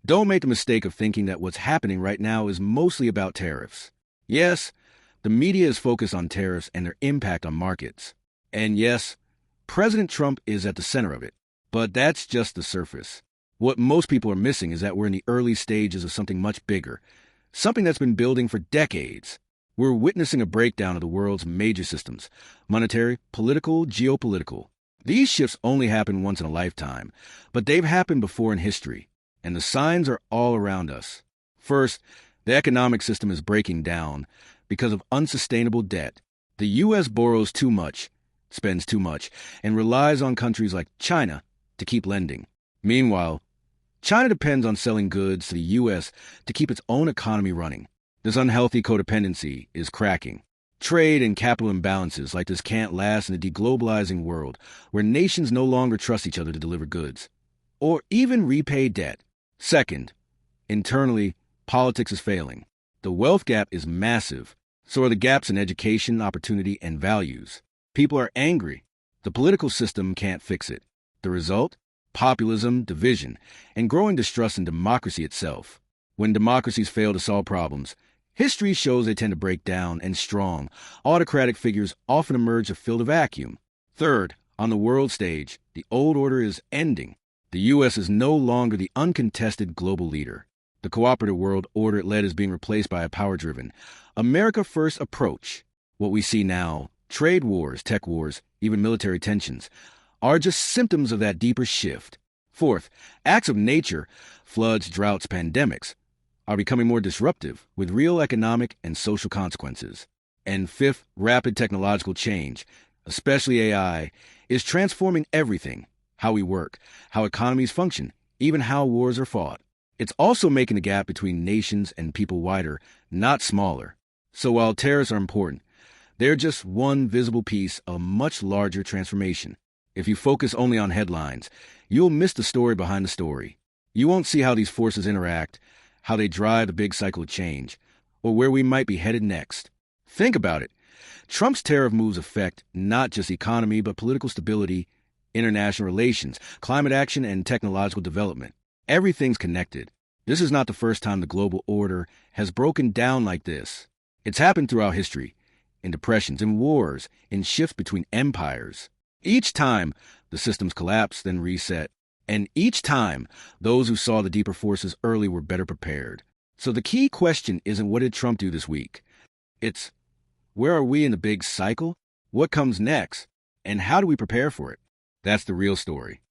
Don't make the mistake of thinking that what's happening right now is mostly about tariffs. Yes, the media is focused on tariffs and their impact on markets. And yes, President Trump is at the center of it. But that's just the surface. What most people are missing is that we're in the early stages of something much bigger, something that's been building for decades. We're witnessing a breakdown of the world's major systems: monetary, political, geopolitical. These shifts only happen once in a lifetime, but they've happened before in history, and the signs are all around us. First, the economic system is breaking down because of unsustainable debt. The U.S. borrows too much, spends too much, and relies on countries like China to keep lending. Meanwhile, China depends on selling goods to the U.S. to keep its own economy running. This unhealthy codependency is cracking. Trade and capital imbalances like this can't last in a deglobalizing world where nations no longer trust each other to deliver goods or even repay debt. Second, internally, politics is failing. The wealth gap is massive. So are the gaps in education, opportunity, and values. People are angry. The political system can't fix it. The result? Populism, division, and growing distrust in democracy itself. When democracies fail to solve problems, history shows they tend to break down, and strong, autocratic figures often emerge to fill the vacuum. Third, on the world stage, the old order is ending. The U.S. is no longer the uncontested global leader. The cooperative world order it led is being replaced by a power-driven, America-first approach. What we see now, trade wars, tech wars, even military tensions, are just symptoms of that deeper shift. Fourth, acts of nature, floods, droughts, pandemics, are becoming more disruptive with real economic and social consequences. And fifth, rapid technological change, especially AI, is transforming everything: how we work, how economies function, even how wars are fought. It's also making the gap between nations and people wider, not smaller. So while tariffs are important, they're just one visible piece of a much larger transformation. If you focus only on headlines, you'll miss the story behind the story. You won't see how these forces interact, how they drive the big cycle of change, or where we might be headed next. Think about it. Trump's tariff moves affect not just economy, but political stability, international relations, climate action, and technological development. Everything's connected. This is not the first time the global order has broken down like this. It's happened throughout history, in depressions, in wars, in shifts between empires. Each time, the systems collapsed, then reset. And each time, those who saw the deeper forces early were better prepared. So the key question isn't what did Trump do this week? It's where are we in the big cycle? What comes next? And how do we prepare for it? That's the real story.